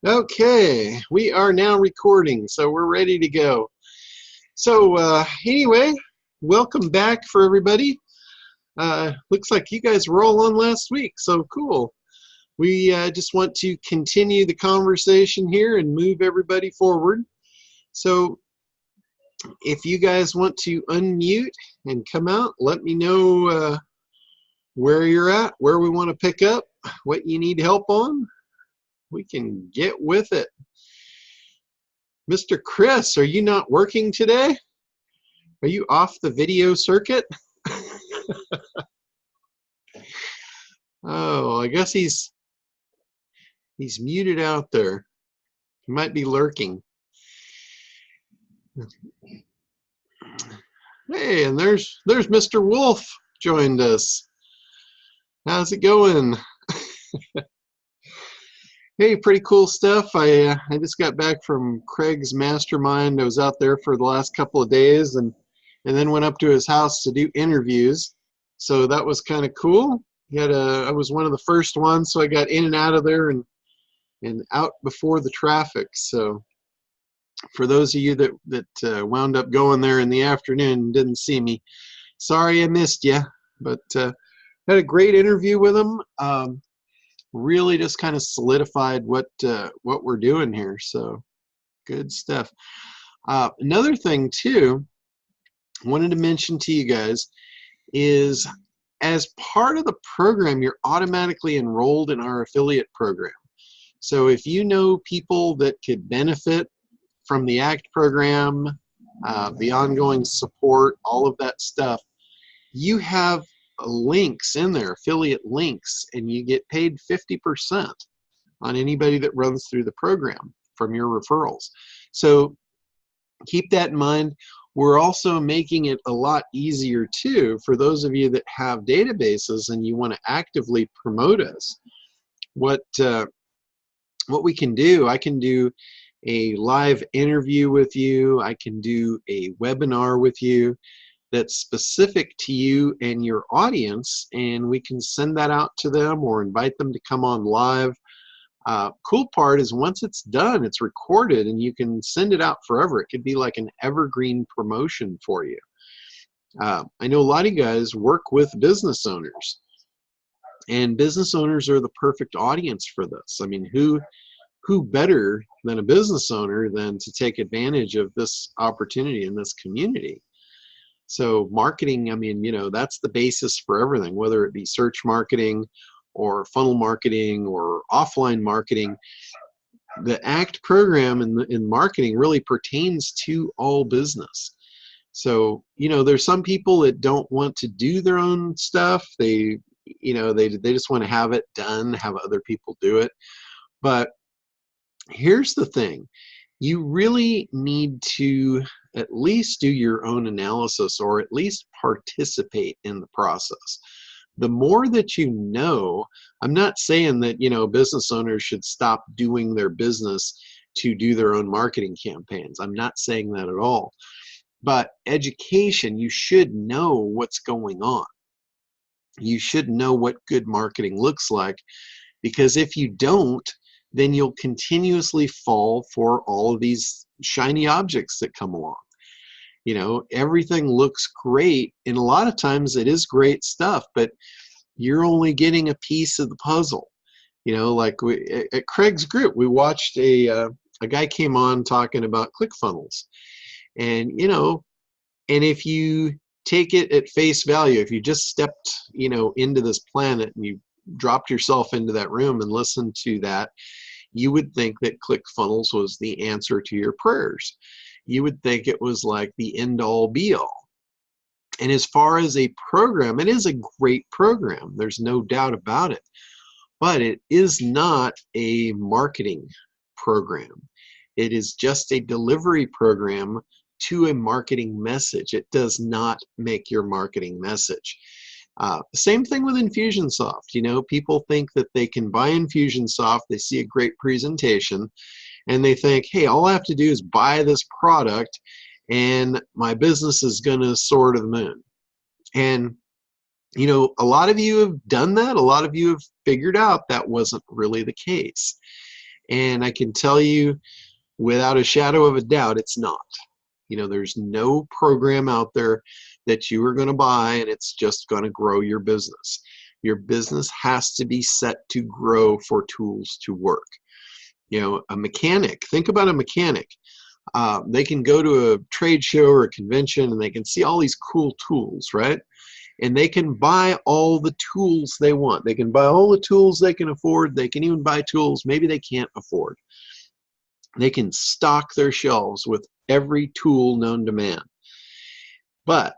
Okay, we are now recording, so we're ready to go. So anyway, welcome back for everybody. Looks like you guys were all on last week, so cool. We just want to continue the conversation here and move everybody forward. So if you guys want to unmute and come out, let me know where you're at, where we want to pick up, what you need help on. We can get with it. Mr. Chris, are you not working today? Are you off the video circuit? Oh, I guess he's muted out there. He might be lurking. Hey, and there's Mr. Wolf joined us. How's it going? Hey, pretty cool stuff. I just got back from Craig's mastermind. I was out there for the last couple of days and then went up to his house to do interviews. So that was kind of cool. I was one of the first ones, so I got in and out of there and out before the traffic. So for those of you that wound up going there in the afternoon and didn't see me, sorry I missed you. But had a great interview with him. Really just kind of solidified what we're doing here. So good stuff. Another thing too, I wanted to mention to you guys is as part of the program, you're automatically enrolled in our affiliate program. So if you know people that could benefit from the ACT program, the ongoing support, all of that stuff, you have links in there, affiliate links, and you get paid 50% on anybody that runs through the program from your referrals. So keep that in mind. We're also making it a lot easier too for those of you that have databases and you want to actively promote us. What we can do, I can do a live interview with you, I can do a webinar with you that's specific to you and your audience, and we can send that out to them or invite them to come on live. Cool part is once it's done, it's recorded and you can send it out forever. It could be like an evergreen promotion for you. I know a lot of you guys work with business owners, and business owners are the perfect audience for this. I mean, who better than a business owner than to take advantage of this opportunity in this community? So marketing, I mean, that's the basis for everything, whether it be search marketing or funnel marketing or offline marketing. The ACT program in marketing really pertains to all business. So, there's some people that don't want to do their own stuff. They just want to have it done, have other people do it. But here's the thing. You really need to at least do your own analysis or at least participate in the process. The more that you know, I'm not saying that, business owners should stop doing their business to do their own marketing campaigns. I'm not saying that at all. But education, you should know what's going on. You should know what good marketing looks like, because if you don't, then you'll continuously fall for all of these shiny objects that come along. Everything looks great, and a lot of times it is great stuff, but you're only getting a piece of the puzzle. Like at Craig's group, we watched a guy came on talking about ClickFunnels, and and if you take it at face value, if you just stepped into this planet and you dropped yourself into that room and listened to that, you would think that ClickFunnels was the answer to your prayers. You would think it was like the end-all be-all. And as far as a program, it is a great program. There's no doubt about it. But it is not a marketing program. It is just a delivery program to a marketing message. It does not make your marketing message. Same thing with Infusionsoft. People think that they can buy Infusionsoft, they see a great presentation, and they think, hey, all I have to do is buy this product and my business is going to soar to the moon. And, a lot of you have done that. A lot of you have figured out that wasn't really the case. And I can tell you without a shadow of a doubt, it's not. There's no program out there that you are going to buy and it's just going to grow your business. Your business has to be set to grow for tools to work. A mechanic, think about a mechanic. They can go to a trade show or a convention and they can see all these cool tools, right? And they can buy all the tools they want. They can buy all the tools they can afford. They can even buy tools maybe they can't afford. They can stock their shelves with every tool known to man. But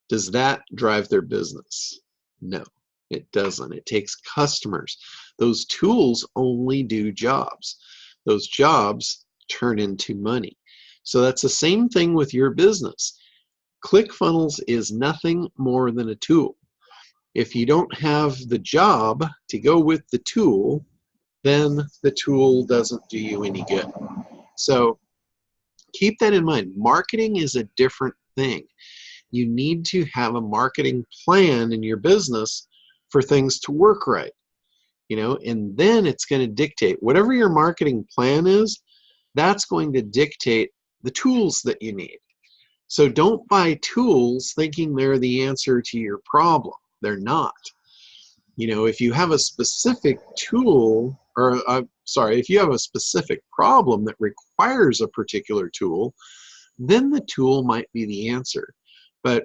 does that drive their business? No, it doesn't. It takes customers. Those tools only do jobs. Those jobs turn into money. So that's the same thing with your business. ClickFunnels is nothing more than a tool. If you don't have the job to go with the tool, then the tool doesn't do you any good. So keep that in mind. Marketing is a different thing. You need to have a marketing plan in your business for things to work right. And then it's going to dictate whatever your marketing plan is, that's going to dictate the tools that you need. So don't buy tools thinking they're the answer to your problem. They're not. If you have a specific tool, or if you have a specific problem that requires a particular tool, then the tool might be the answer. But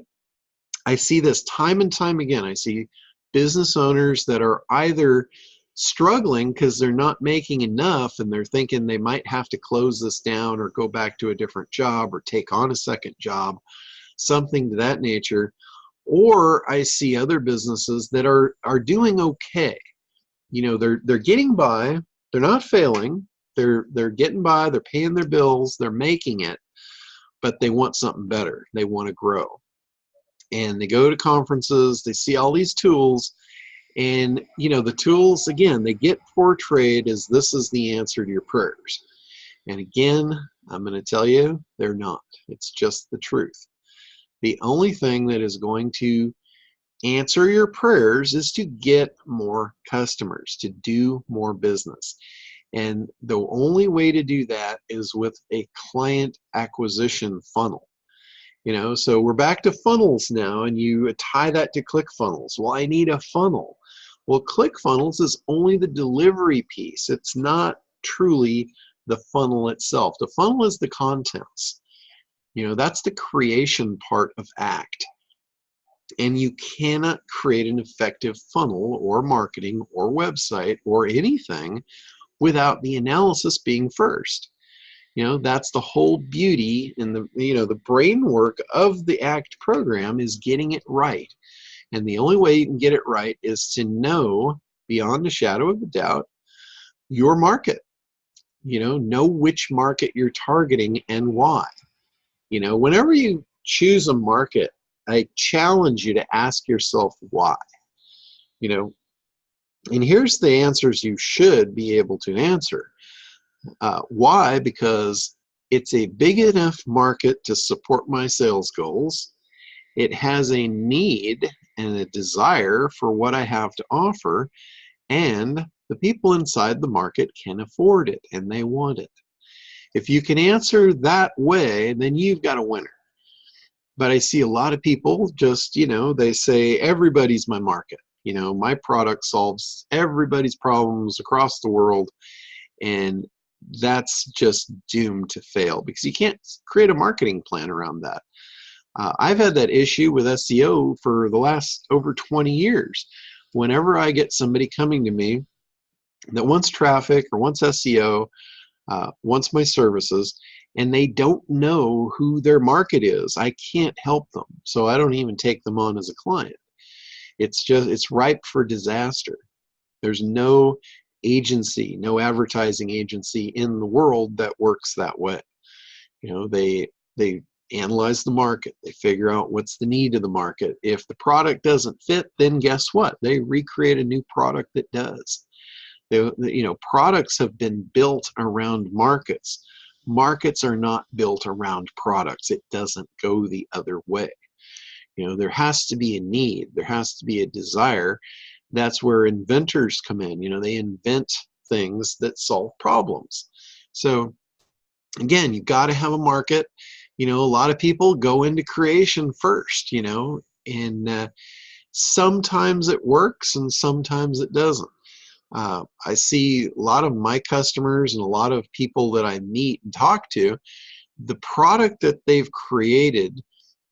I see this time and time again. I see business owners that are either struggling because they're not making enough and they're thinking they might have to close this down or go back to a different job or take on a second job, something to that nature. Or I see other businesses that are doing okay. They're getting by, they're not failing, they're getting by, they're paying their bills, they're making it, but they want something better. They want to grow. And they go to conferences, they see all these tools, and the tools, again, they get portrayed as this is the answer to your prayers. And again, I'm going to tell you, they're not. It's just the truth. The only thing that is going to answer your prayers is to get more customers, to do more business. And the only way to do that is with a client acquisition funnel. So we're back to funnels now, and you tie that to ClickFunnels. Well, I need a funnel. Well, ClickFunnels is only the delivery piece. It's not truly the funnel itself. The funnel is the contents. That's the creation part of ACT. And you cannot create an effective funnel or marketing or website or anything without the analysis being first. That's the whole beauty and the brain work of the ACT program is getting it right. And the only way you can get it right is to know beyond a shadow of a doubt your market. Know which market you're targeting and why. Whenever you choose a market, I challenge you to ask yourself why. And here's the answers you should be able to answer. Why? Because it's a big enough market to support my sales goals. It has a need and a desire for what I have to offer, and the people inside the market can afford it and they want it. If you can answer that way, then you've got a winner. But I see a lot of people just, they say everybody's my market. My product solves everybody's problems across the world, and that's just doomed to fail because you can't create a marketing plan around that. I've had that issue with SEO for the last over 20 years. Whenever I get somebody coming to me that wants traffic or wants SEO, wants my services, and they don't know who their market is, I can't help them. So I don't even take them on as a client. It's ripe for disaster. There's no agency, no advertising agency in the world that works that way. They analyze the market. They figure out what's the need of the market. If the product doesn't fit, then guess what? They recreate a new product that does. Products have been built around markets. Markets are not built around products. It doesn't go the other way. There has to be a need. There has to be a desire. That's where inventors come in. They invent things that solve problems. So again, you got to have a market. A lot of people go into creation first, and sometimes it works and sometimes it doesn't. I see a lot of my customers and a lot of people that I meet and talk to, the product that they've created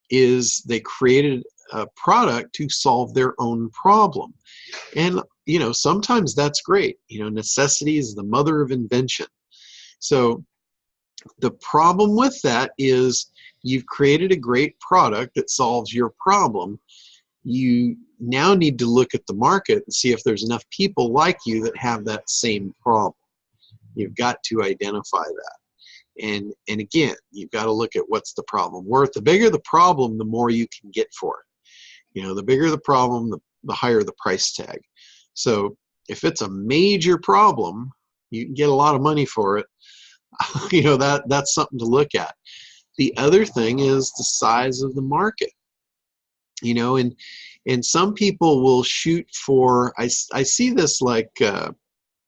is they created a product to solve their own problem. And, sometimes that's great. Necessity is the mother of invention. So the problem with that is you've created a great product that solves your problem. You now need to look at the market and see if there's enough people like you that have that same problem. You've got to identify that. And again, you've got to look at what's the problem worth. The bigger the problem, the more you can get for it. The bigger the problem, the higher the price tag. So if it's a major problem, you can get a lot of money for it. That's something to look at. The other thing is the size of the market. And some people will shoot for, I see this like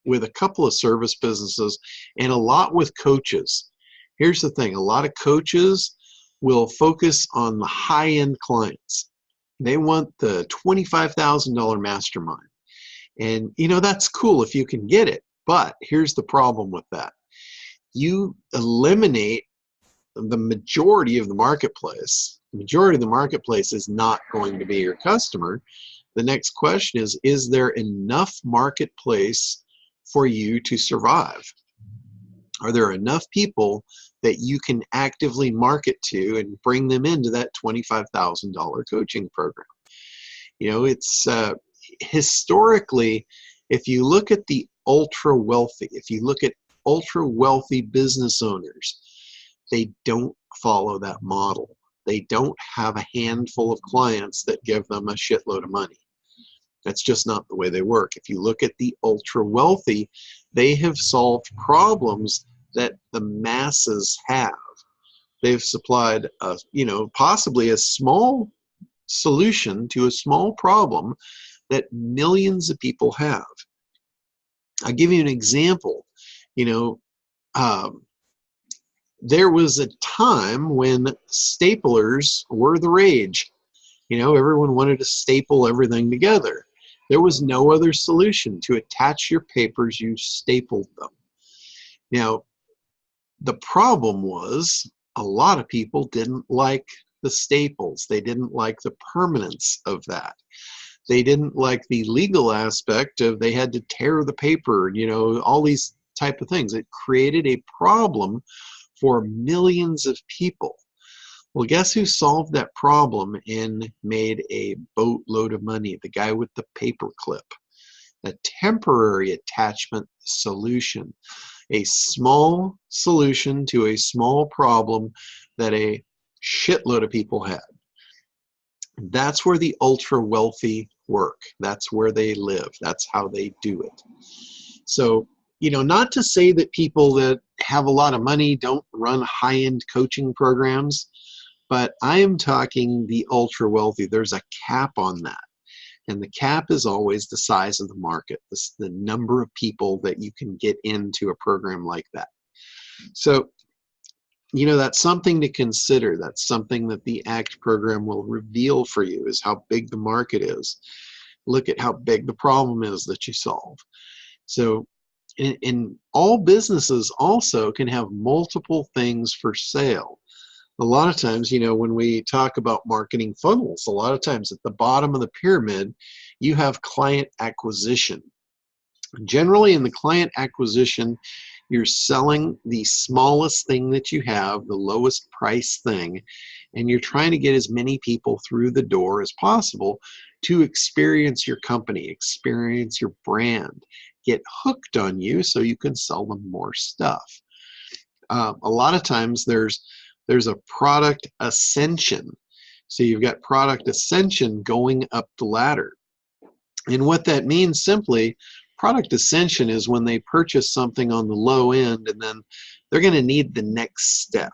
with a couple of service businesses and a lot with coaches. Here's the thing, a lot of coaches will focus on the high-end clients. They want the $25,000 mastermind. And that's cool if you can get it, but here's the problem with that. You eliminate the majority of the marketplace. The majority of the marketplace is not going to be your customer. The next question is there enough marketplace for you to survive? Are there enough people that you can actively market to and bring them into that $25,000 coaching program? It's historically, if you look at the ultra wealthy, if you look at ultra wealthy business owners, they don't follow that model. They don't have a handful of clients that give them a shitload of money. That's just not the way they work. If you look at the ultra wealthy, they have solved problems that the masses have. They've supplied possibly a small solution to a small problem that millions of people have. I'll give you an example. There was a time when staplers were the rage. Everyone wanted to staple everything together. There was no other solution. To attach your papers, you stapled them. Now, the problem was a lot of people didn't like the staples. They didn't like the permanence of that. They didn't like the legal aspect of they had to tear the paper, all these type of things. It created a problem for millions of people. Well, guess who solved that problem and made a boatload of money? The guy with the paper clip. A temporary attachment solution. A small solution to a small problem that a shitload of people had. That's where the ultra wealthy work. That's where they live. That's how they do it. So, not to say that people that have a lot of money don't run high-end coaching programs, but I am talking the ultra wealthy. There's a cap on that. And the cap is always the size of the market, the number of people that you can get into a program like that. So, that's something to consider. That's something that the ACT program will reveal for you, is how big the market is. Look at how big the problem is that you solve. So, and all businesses also can have multiple things for sale. A lot of times, when we talk about marketing funnels, a lot of times at the bottom of the pyramid, you have client acquisition. Generally, in the client acquisition, you're selling the smallest thing that you have, the lowest price thing, and you're trying to get as many people through the door as possible to experience your company, experience your brand, get hooked on you so you can sell them more stuff. A lot of times there's a product ascension. So you've got product ascension going up the ladder. And what that means simply, product ascension is when they purchase something on the low end and then they're going to need the next step.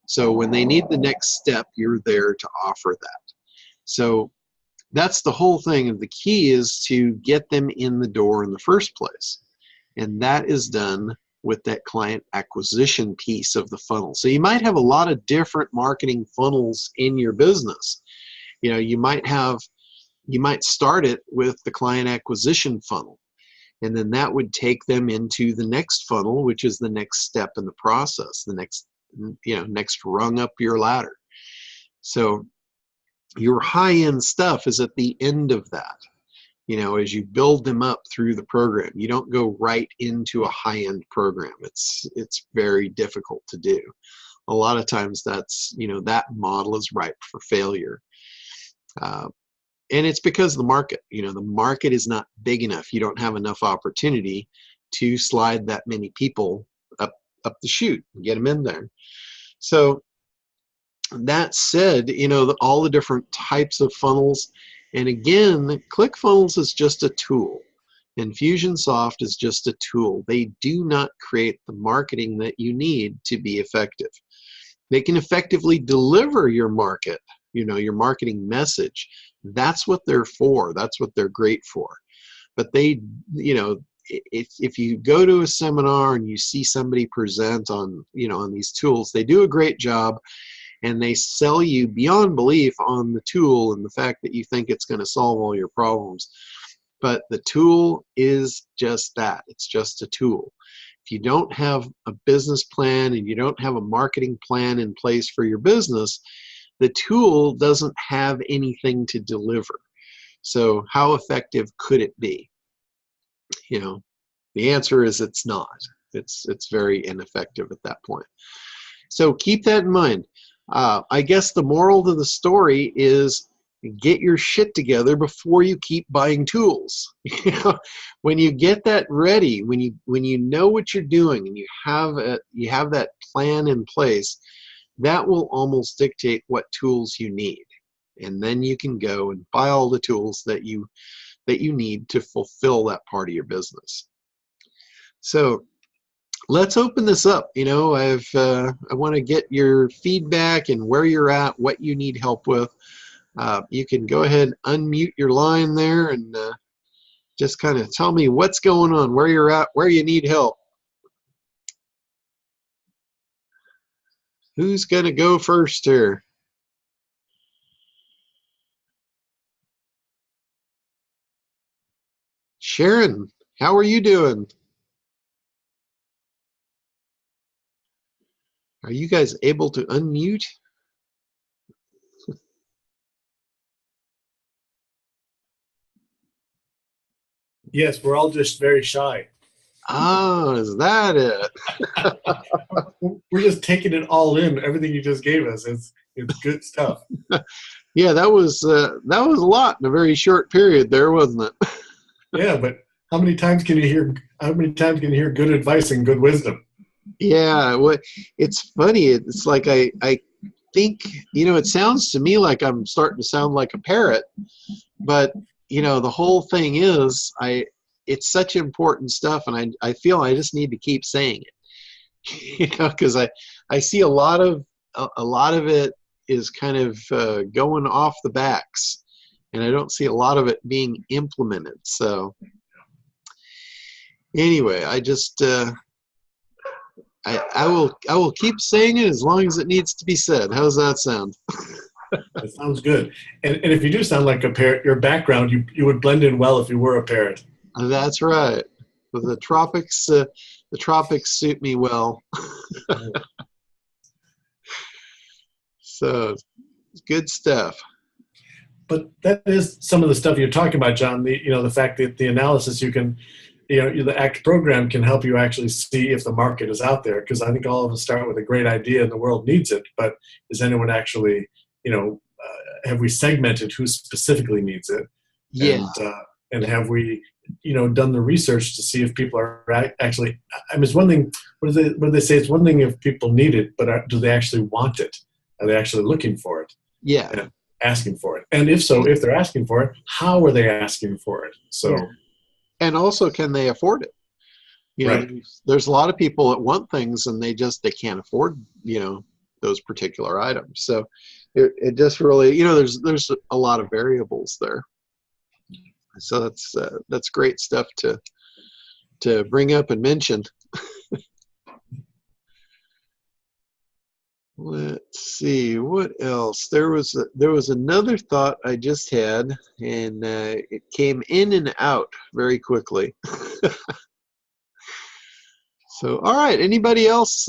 So when they need the next step, you're there to offer that. So that's the whole thing. And the key is to get them in the door in the first place. And that is done with that client acquisition piece of the funnel. So you might have a lot of different marketing funnels in your business. You know, you might start it with the client acquisition funnel, and then that would take them into the next funnel, which is the next step in the process, the next, next rung up your ladder. So your high-end stuff is at the end of that. You know, as you build them up through the program, you don't go right into a high-end program. It's very difficult to do. A lot of times that's, that model is ripe for failure. And it's because of the market. The market is not big enough. You don't have enough opportunity to slide that many people up the chute and get them in there. So that said, all the different types of funnels, and again, ClickFunnels is just a tool. Infusionsoft is just a tool. They do not create the marketing that you need to be effective. They can effectively deliver your market, your marketing message. That's what they're for. That's what they're great for. But they, if you go to a seminar and you see somebody present on, on these tools, they do a great job, and they sell you beyond belief on the tool and the fact that you think it's going to solve all your problems. But the tool is just that. It's just a tool. If you don't have a business plan and you don't have a marketing plan in place for your business, the tool doesn't have anything to deliver. So how effective could it be? The answer is it's not. It's very ineffective at that point. So keep that in mind. I guess the moral to the story is get your shit together before you keep buying tools. When you get that ready, when you know what you're doing and you have that plan in place, that will almost dictate what tools you need, and then you can go and buy all the tools that you need to fulfill that part of your business. So let's open this up. I want to get your feedback and where you're at, what you need help with. You can go ahead and unmute your line there and just kind of tell me what's going on, where you're at, where you need help. Who's going to go first here? Sharon, how are you doing? Are you guys able to unmute? Yes, we're all just very shy. Oh, is that it? We're just taking it all in. Everything you just gave us, it's good stuff. Yeah, that was a lot in a very short period there, wasn't it? Yeah, but how many times can you hear good advice and good wisdom? Yeah, well, it's funny. It's like I think, it sounds to me like I'm starting to sound like a parrot, but the whole thing is it's such important stuff, and I feel I just need to keep saying it, because I see a lot of it is kind of going off the backs, and I don't see a lot of it being implemented. So anyway, I just I will keep saying it as long as it needs to be said. How's that sound? That sounds good. And if you do sound like a parrot, your background, you would blend in well if you were a parrot. That's right. But the tropics suit me well. So good stuff. But that is some of the stuff you're talking about, John. The fact that the analysis you can, the ACT program can help you actually see if the market is out there. Because I think all of us start with a great idea and the world needs it, but is anyone actually, have we segmented who specifically needs it? Yeah. And have we, done the research to see if people are actually? I mean, it's one thing. What do they say? It's one thing if people need it, but do they actually want it? Are they actually looking for it? Yeah. And asking for it. And if so, if they're asking for it, how are they asking for it? So. Yeah. And also, can they afford it? Right. There's a lot of people that want things and they can't afford, those particular items. So it just really, there's a lot of variables there. So that's great stuff to to bring up and mention. Let's see, what else? There was another thought I just had, and it came in and out very quickly. So, all right, anybody else?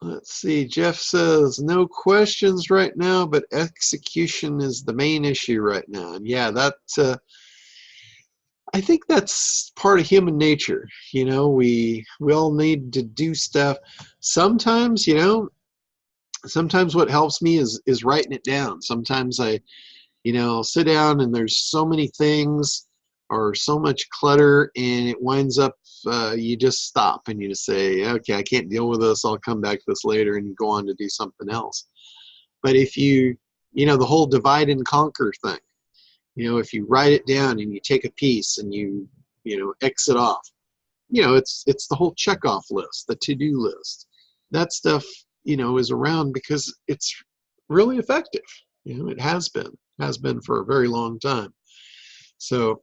Let's see, Jeff says, no questions right now, but execution is the main issue right now. And yeah, I think that's part of human nature. You know, we all need to do stuff. Sometimes, you know, sometimes what helps me is writing it down. Sometimes I'll sit down and there's so many things or so much clutter, and it winds up you just stop and you just say, okay, I can't deal with this. I'll come back to this later, and you go on to do something else. But if the whole divide and conquer thing, if you write it down and you take a piece and you X it off, it's the whole checkoff list, the to-do list. That stuff, is around because it's really effective. It has been for a very long time. So,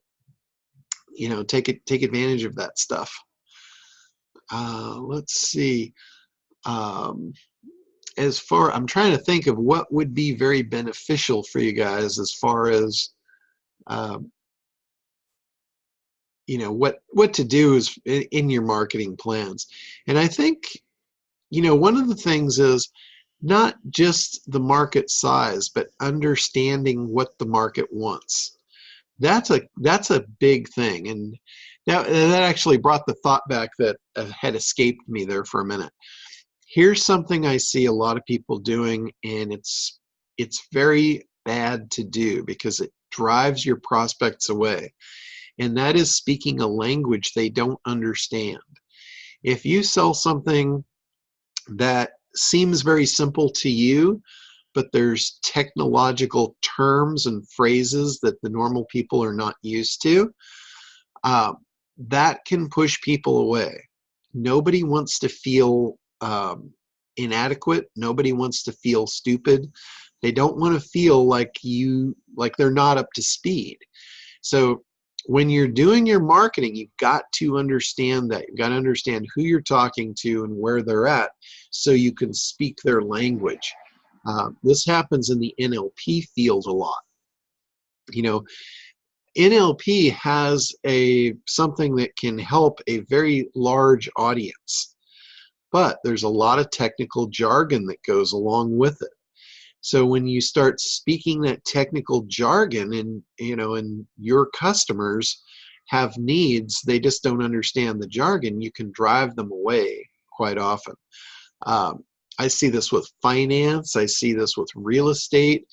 take advantage of that stuff. Let's see. I'm trying to think of what would be very beneficial for you guys as far as, what to do is in your marketing plans. And I think, one of the things is not just the market size, but understanding what the market wants. That's a big thing. And that actually brought the thought back that had escaped me there for a minute. Here's something I see a lot of people doing, and it's very bad to do because it drives your prospects away. And that is speaking a language they don't understand. If you sell something that seems very simple to you, but there's technological terms and phrases that the normal people are not used to, that can push people away. Nobody wants to feel inadequate. Nobody wants to feel stupid. They don't want to feel like they're not up to speed. So when you're doing your marketing, you've got to understand that. You've got to understand who you're talking to and where they're at so you can speak their language. This happens in the NLP field a lot. NLP has something that can help a very large audience, but there's a lot of technical jargon that goes along with it. So when you start speaking that technical jargon and your customers have needs, they just don't understand the jargon, you can drive them away quite often. I see this with finance. I see this with real estate.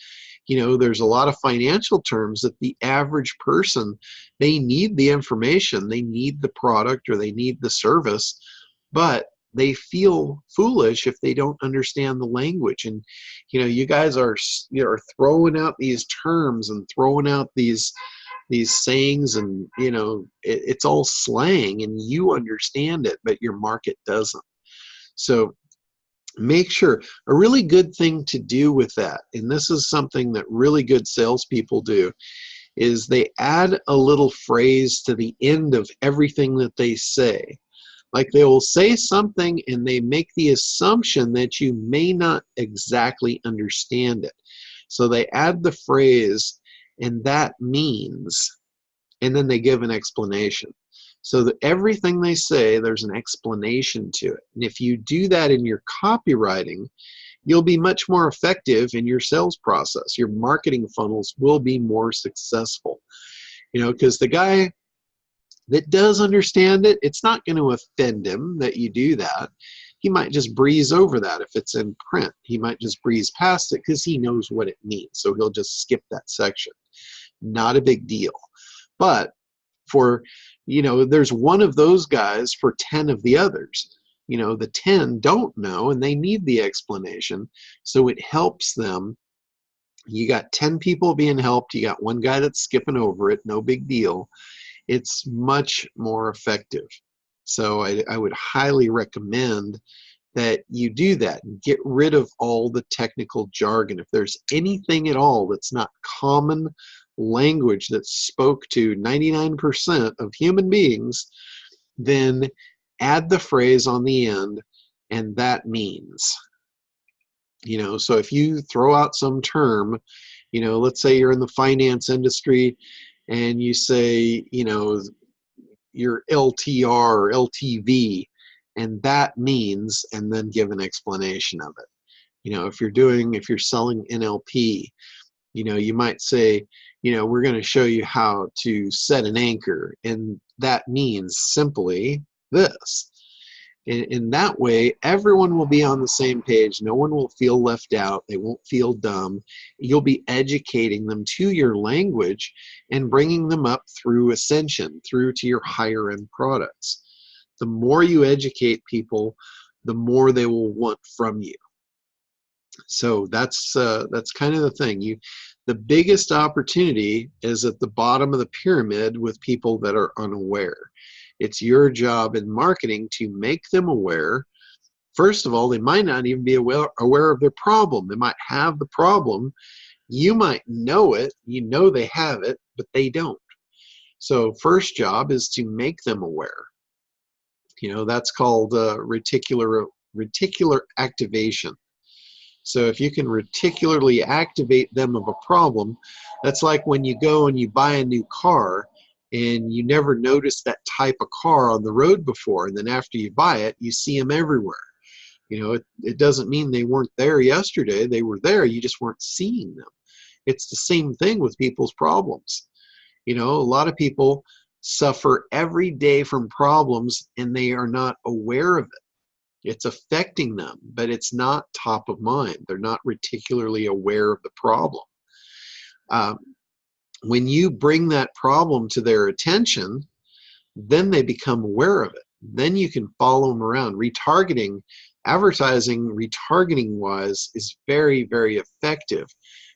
There's a lot of financial terms that the average person, they need the information, they need the product, or they need the service, but they feel foolish if they don't understand the language. And you guys are throwing out these terms and throwing out these sayings, and it's all slang, and you understand it, but your market doesn't. So make sure, a really good thing to do with that, and this is something that really good salespeople do, is they add a little phrase to the end of everything that they say. Like, they will say something and they make the assumption that you may not exactly understand it. So they add the phrase, and that means, and then they give an explanation. So that everything they say, there's an explanation to it. And if you do that in your copywriting, you'll be much more effective in your sales process. Your marketing funnels will be more successful. Because the guy that does understand it, it's not going to offend him that you do that. He might just breeze over that if it's in print. He might just breeze past it because he knows what it means. So he'll just skip that section. Not a big deal. But for, there's one of those guys for 10 of the others. The 10 don't know and they need the explanation. So it helps them. You got 10 people being helped. You got one guy that's skipping over it. No big deal. It's much more effective. So I would highly recommend that you do that and get rid of all the technical jargon. If there's anything at all that's not common language that spoke to 99% of human beings, then add the phrase on the end, and that means. So if you throw out some term, let's say you're in the finance industry and you say, your LTR or LTV, and that means, and then give an explanation of it. If you're selling NLP, you might say, we're going to show you how to set an anchor, and that means simply this. In that way, everyone will be on the same page. No one will feel left out. They won't feel dumb. You'll be educating them to your language and bringing them up through ascension, through to your higher end products. The more you educate people, the more they will want from you. So that's kind of the thing. The biggest opportunity is at the bottom of the pyramid with people that are unaware. It's your job in marketing to make them aware. First of all, they might not even be aware of their problem. They might have the problem. You might know it. They have it, but they don't. So first job is to make them aware. That's called reticular activation. So if you can reticularly activate them of a problem, that's like when you go and you buy a new car and you never noticed that type of car on the road before, and then after you buy it, you see them everywhere. It doesn't mean they weren't there yesterday. They were there, you just weren't seeing them. It's the same thing with people's problems. A lot of people suffer every day from problems and they are not aware of it. It's affecting them, but it's not top of mind. They're not reticularly aware of the problem. When you bring that problem to their attention, then they become aware of it. Then you can follow them around. Advertising retargeting wise is very, very effective,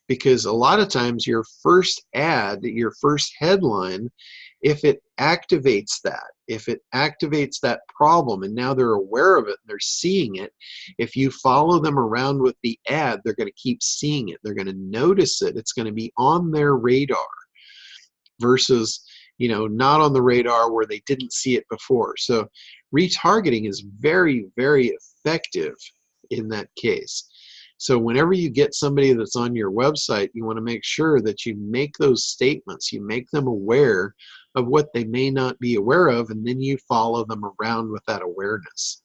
because a lot of times your first ad, your first headline, if it activates that problem, and now they're aware of it, they're seeing it, if you follow them around with the ad, they're going to keep seeing it. They're going to notice it. It's going to be on their radar versus, not on the radar where they didn't see it before. So retargeting is very, very effective in that case. So whenever you get somebody that's on your website, you want to make sure that you make those statements, you make them aware of what they may not be aware of, and then you follow them around with that awareness.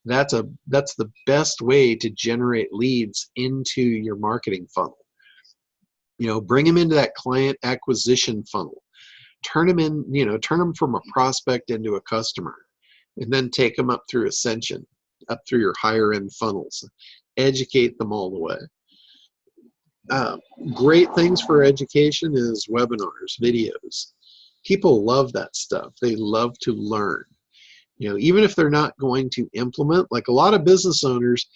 That's the best way to generate leads into your marketing funnel. Bring them into that client acquisition funnel. Turn them from a prospect into a customer, and then take them up through ascension, up through your higher end funnels. Educate them all the way. Great things for education is webinars, videos. People love that stuff. They love to learn. Even if they're not going to implement, like a lot of business owners,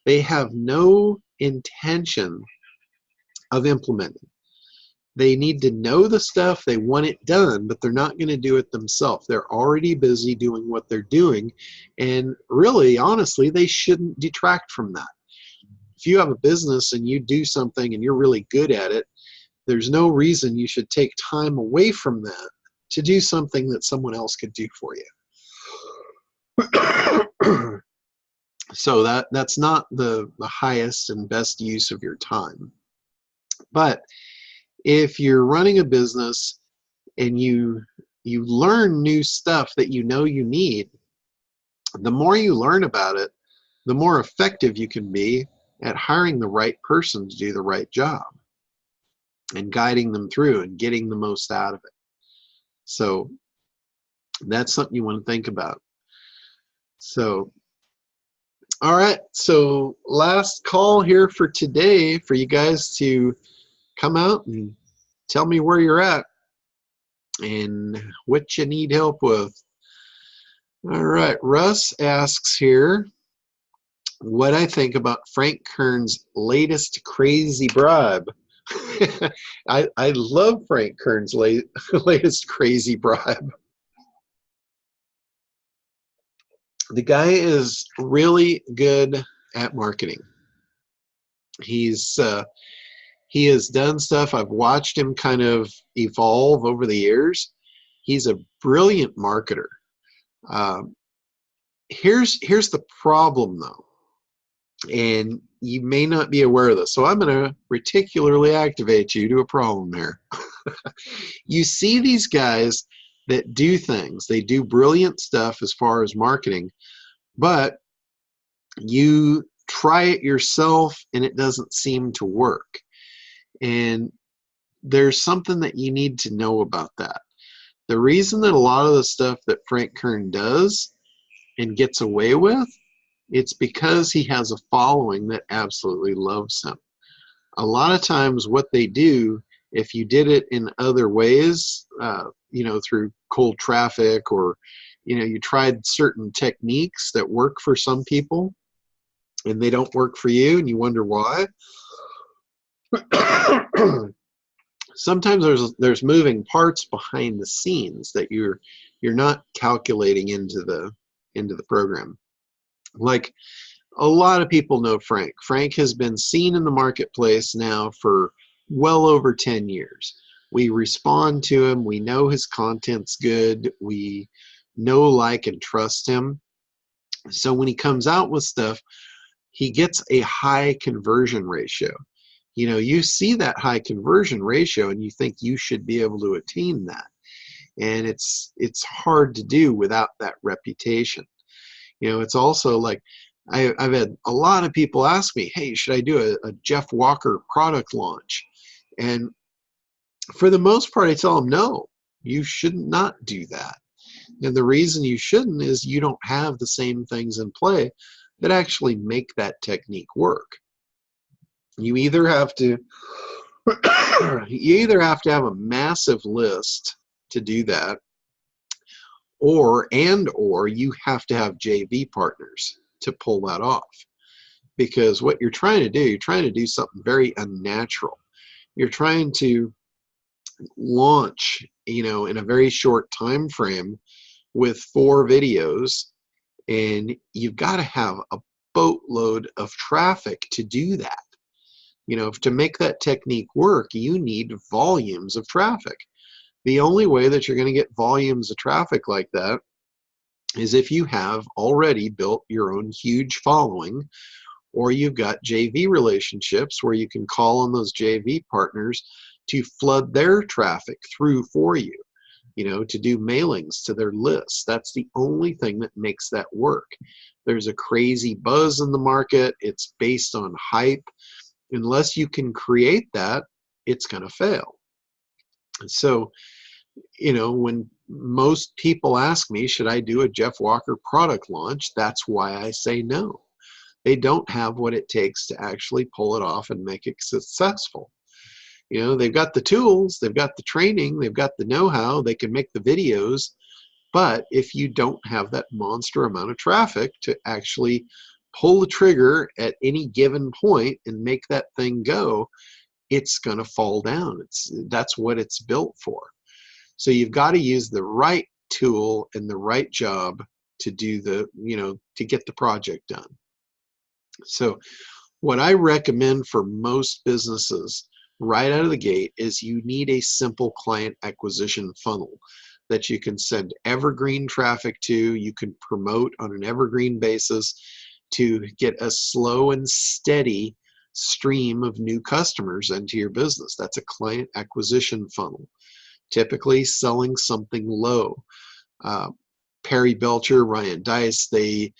they have no intention of implementing. They need to know the stuff, they want it done, but they're not going to do it themselves. They're already busy doing what they're doing, and really, honestly, they shouldn't detract from that. If you have a business and you do something and you're really good at it, there's no reason you should take time away from that to do something that someone else could do for you. So that's not the highest and best use of your time. But if you're running a business and you learn new stuff that you need, the more you learn about it, the more effective you can be at hiring the right person to do the right job and guiding them through and getting the most out of it. So that's something you want to think about. So, all right. So last call here for today for you guys to come out and tell me where you're at and what you need help with. All right. Russ asks here what I think about Frank Kern's latest crazy bribe. I love Frank Kern's latest crazy bribe. The guy is really good at marketing. He's He has done stuff. I've watched him kind of evolve over the years. He's a brilliant marketer. Um, here's the problem, though, and you may not be aware of this. So I'm going to reticularly activate you to a problem here. You see these guys that do things. They do brilliant stuff as far as marketing, but you try it yourself and it doesn't seem to work. And there's something that you need to know about that. The reason that a lot of the stuff that Frank Kern does and gets away with, it's because he has a following that absolutely loves him. A lot of times what they do, if you did it in other ways, through cold traffic, or, you tried certain techniques that work for some people and they don't work for you and you wonder why. Sometimes there's moving parts behind the scenes that you're not calculating into the program. Like, a lot of people know Frank. Frank has been seen in the marketplace now for well over 10 years. We respond to him. We know his content's good. We know, like, and trust him. So when he comes out with stuff, he gets a high conversion ratio. You see that high conversion ratio and you think you should be able to attain that. And it's hard to do without that reputation. It's also like, I've had a lot of people ask me, hey, should I do a Jeff Walker product launch? And for the most part, I tell them, no, you should not do that. And the reason you shouldn't is you don't have the same things in play that actually make that technique work. You either have to have a massive list to do that, or you have to have JV partners to pull that off. Because what you're trying to do something very unnatural. You're trying to launch, in a very short time frame with 4 videos, and you've got to have a boatload of traffic to do that. To make that technique work, you need volumes of traffic. The only way that you're going to get volumes of traffic like that is if you have already built your own huge following, or you've got JV relationships where you can call on those JV partners to flood their traffic through for you, to do mailings to their lists. That's the only thing that makes that work. There's a crazy buzz in the market. It's based on hype. Unless you can create that, it's going to fail. So, when most people ask me, should I do a Jeff Walker product launch? That's why I say no. They don't have what it takes to actually pull it off and make it successful. They've got the tools, they've got the training, they've got the know-how, they can make the videos, but if you don't have that monster amount of traffic to actually pull the trigger at any given point and make that thing go, it's going to fall down. That's what it's built for. So you've got to use the right tool and the right job to do to get the project done. So what I recommend for most businesses right out of the gate is you need a simple client acquisition funnel that you can send evergreen traffic to, you can promote on an evergreen basis to get a slow and steady stream of new customers into your business. That's a client acquisition funnel, typically selling something low. Perry Belcher, Ryan Dice, they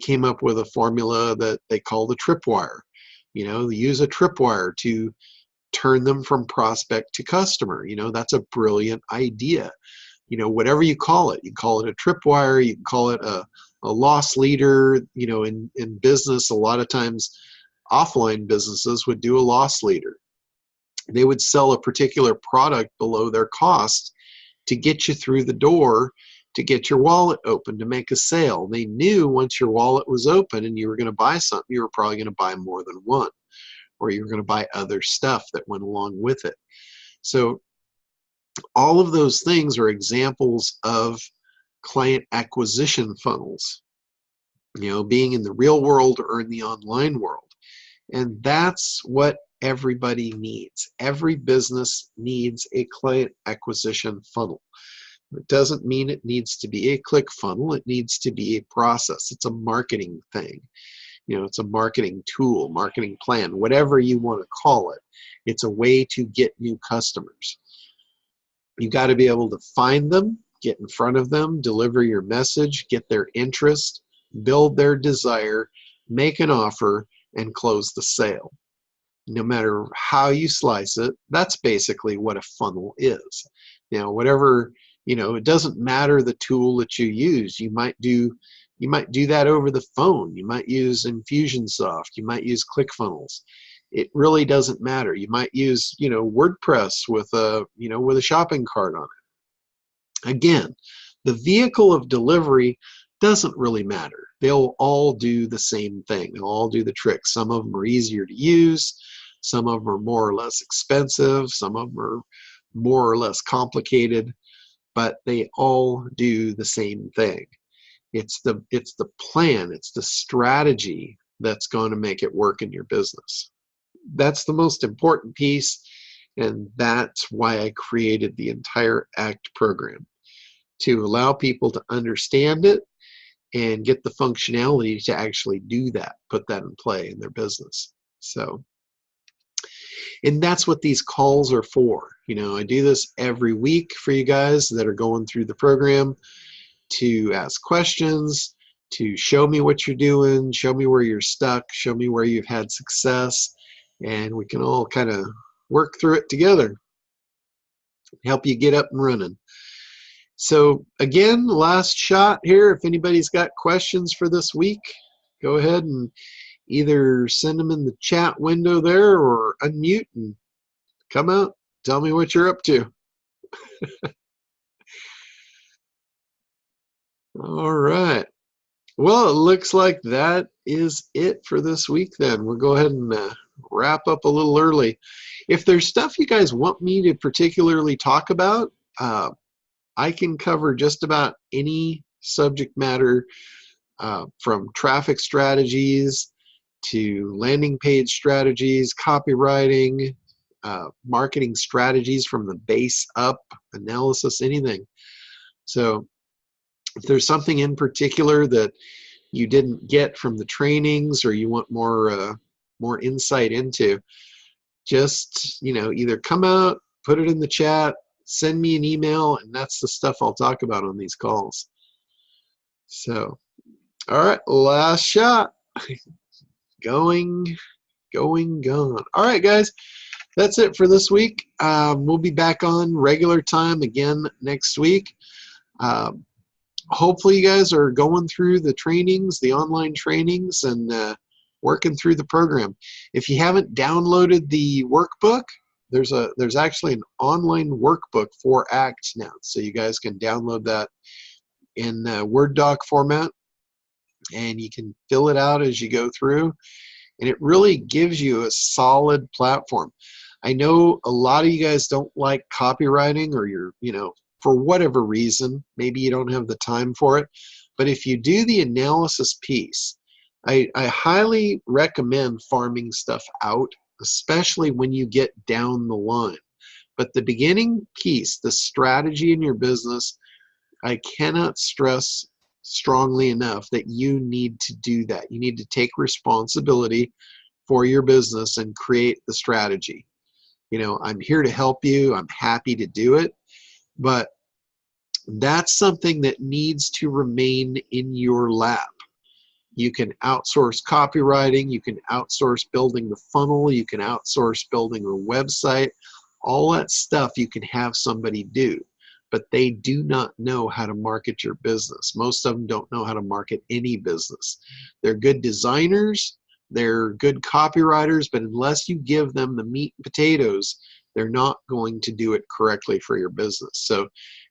came up with a formula that they call the tripwire. They use a tripwire to turn them from prospect to customer. That's a brilliant idea. Whatever you call it a tripwire, you can call it a loss leader. In business, a lot of times offline businesses would do a loss leader. They would sell a particular product below their cost to get you through the door, to get your wallet open, to make a sale. They knew once your wallet was open and you were going to buy something, you were probably going to buy more than one, or you were going to buy other stuff that went along with it. So all of those things are examples of client acquisition funnels, being in the real world or in the online world. And that's what everybody needs. Every business needs a client acquisition funnel. It doesn't mean it needs to be a click funnel. It needs to be a process. It's a marketing thing. It's a marketing tool, marketing plan, whatever you want to call it. It's a way to get new customers. You got to be able to find them, get in front of them, deliver your message, get their interest, build their desire, make an offer, and close the sale. No matter how you slice it, that's basically what a funnel is. Whatever, it doesn't matter the tool that you use. You might do that over the phone. You might use Infusionsoft. You might use ClickFunnels. It really doesn't matter. You might use, WordPress with a shopping cart on it. Again, the vehicle of delivery doesn't really matter. They'll all do the same thing. They'll all do the trick. Some of them are easier to use. Some of them are more or less expensive. Some of them are more or less complicated, but they all do the same thing. It's the plan, it's the strategy that's going to make it work in your business. That's the most important piece, and that's why I created the entire ACT program, to allow people to understand it and get the functionality to actually do that, put that in play in their business. And that's what these calls are for. I do this every week for you guys that are going through the program, to ask questions, to show me what you're doing, show me where you're stuck, show me where you've had success, and we can all kind of work through it together, help you get up and running. So again, last shot here. If anybody's got questions for this week, go ahead and either send them in the chat window there or unmute and come out, tell me what you're up to. All right. Well, it looks like that is it for this week then. We'll go ahead and wrap up a little early. If there's stuff you guys want me to particularly talk about, I can cover just about any subject matter, from traffic strategies to landing page strategies, copywriting, marketing strategies from the base up, analysis, anything. So if there's something in particular that you didn't get from the trainings or you want more insight into, just either come out, put it in the chat, send me an email, and that's the stuff I'll talk about on these calls. So, all right, last shot. Gone. All right, guys, that's it for this week. We'll be back on regular time again next week. Hopefully you guys are going through the trainings, the online trainings, and working through the program. If you haven't downloaded the workbook, there's actually an online workbook for ACT now, so you guys can download that in Word doc format, and you can fill it out as you go through, and it really gives you a solid platform. I know a lot of you guys don't like copywriting, or you're, for whatever reason, maybe you don't have the time for it. But if you do the analysis piece, I highly recommend farming stuff out, especially when you get down the line. But the beginning piece, the strategy in your business, I cannot stress strongly enough that you need to do that. You need to take responsibility for your business and create the strategy. I'm here to help you. I'm happy to do it. But that's something that needs to remain in your lap. You can outsource copywriting. You can outsource building the funnel. You can outsource building a website. All that stuff you can have somebody do. But they do not know how to market your business. Most of them don't know how to market any business. They're good designers. They're good copywriters. But unless you give them the meat and potatoes, they're not going to do it correctly for your business. So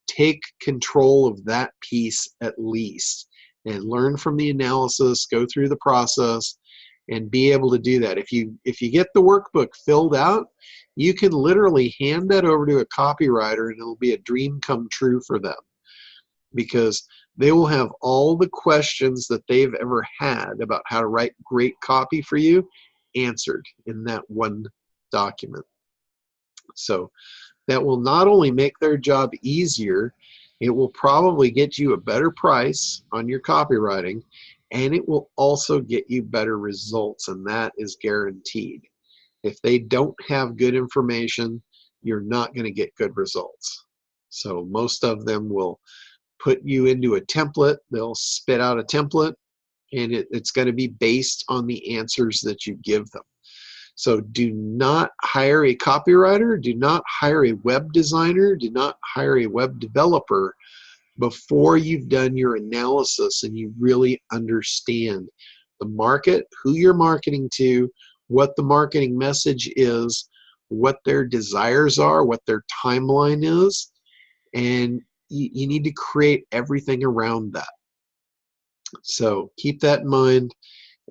take control of that piece at least, and learn from the analysis, go through the process, and be able to do that. If you get the workbook filled out, you can literally hand that over to a copywriter, and it'll be a dream come true for them, because they will have all the questions that they've ever had about how to write great copy for you answered in that one document. So that will not only make their job easier, it will probably get you a better price on your copywriting, and it will also get you better results, and that is guaranteed. If they don't have good information, you're not going to get good results. So most of them will put you into a template. They'll spit out a template, and it's going to be based on the answers that you give them. So do not hire a copywriter, do not hire a web designer, do not hire a web developer before you've done your analysis and you really understand the market, who you're marketing to, what the marketing message is, what their desires are, what their timeline is, and you need to create everything around that. So keep that in mind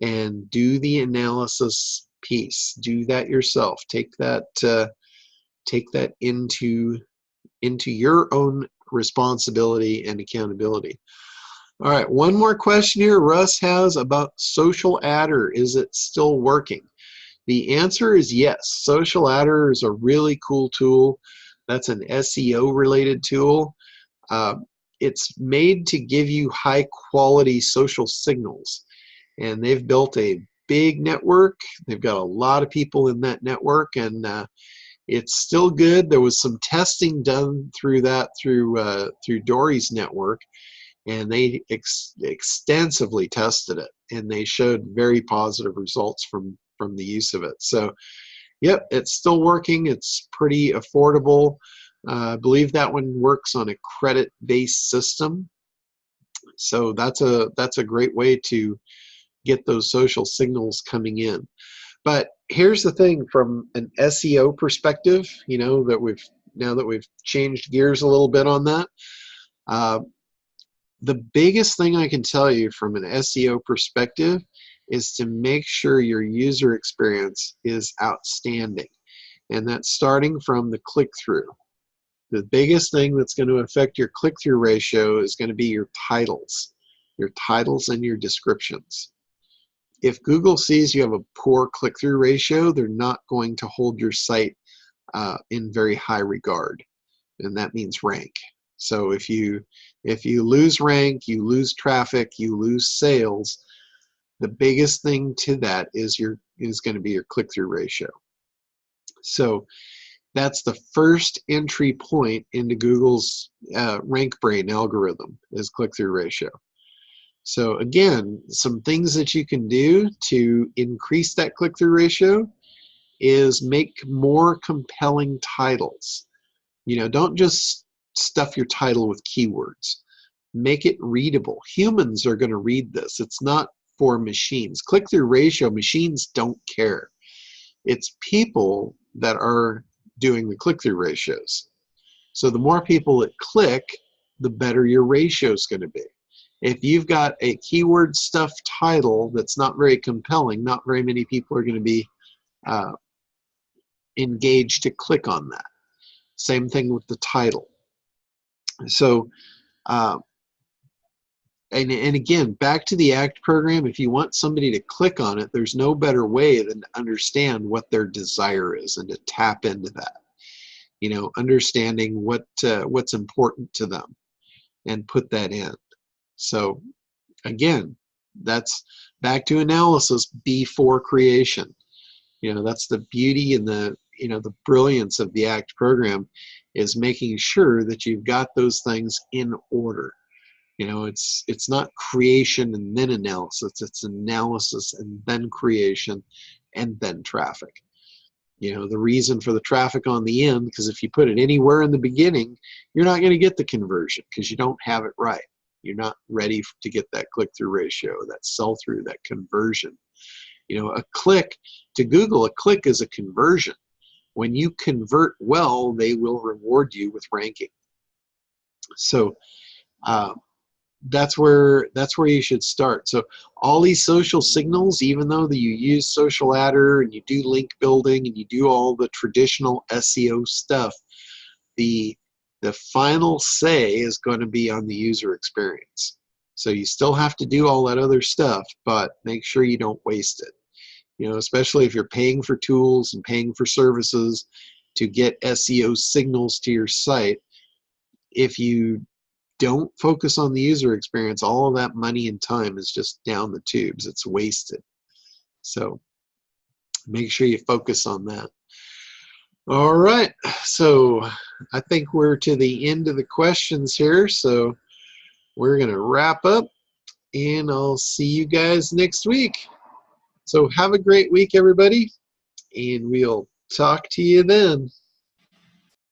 and do the analysis piece. Do that yourself. Take that into your own responsibility and accountability. All right, one more question here Russ has about Social Adder. Is it still working? The answer is yes. Social Adder is a really cool tool. That's an SEO related tool. It's made to give you high quality social signals, and they've built a big network. They've got a lot of people in that network, and it's still good. There was some testing done through that through Dory's network, and they extensively tested it, and they showed very positive results from the use of it. So yep, it's still working. It's pretty affordable. I believe that one works on a credit-based system, so that's a great way to get those social signals coming in. But here's the thing, from an SEO perspective, you know, now that we've changed gears a little bit on that, the biggest thing I can tell you from an SEO perspective is to make sure your user experience is outstanding, and that's starting from the click-through. The biggest thing that's going to affect your click-through ratio is going to be your titles and your descriptions. If Google sees you have a poor click-through ratio, they're not going to hold your site in very high regard, and that means rank. So if you lose rank, you lose traffic, you lose sales, the biggest thing to that is going to be your click-through ratio. So that's the first entry point into Google's rank brain algorithm, is click-through ratio. So again, some things that you can do to increase that click-through ratio is make more compelling titles. You know, don't just stuff your title with keywords. Make it readable. Humans are going to read this. It's not for machines. Click-through ratio, machines don't care. It's people that are doing the click-through ratios. So the more people that click, the better your ratio is going to be. If you've got a keyword stuffed title that's not very compelling, not very many people are going to be engaged to click on that. Same thing with the title. So and again, back to the ACT program, if you want somebody to click on it, there's no better way than to understand what their desire is and to tap into that. You know, understanding what's important to them and put that in. So again, that's back to analysis before creation. You know, that's the beauty and the brilliance of the ACT program, is making sure that you've got those things in order. You know, it's not creation and then analysis. It's analysis and then creation and then traffic. You know, the reason for the traffic on the end, because if you put it anywhere in the beginning, you're not going to get the conversion because you don't have it right. You're not ready to get that click-through ratio, that sell-through, that conversion. You know, a click to Google, a click is a conversion. When you convert well, they will reward you with ranking. So that's where you should start. So all these social signals, even though that you use Social Adder and you do link building and you do all the traditional SEO stuff, the final say is going to be on the user experience. So you still have to do all that other stuff, but make sure you don't waste it. You know, especially if you're paying for tools and paying for services to get SEO signals to your site. If you don't focus on the user experience, all of that money and time is just down the tubes. It's wasted. So make sure you focus on that. All right, so I think we're to the end of the questions here, so we're going to wrap up, and I'll see you guys next week. So have a great week, everybody, and we'll talk to you then.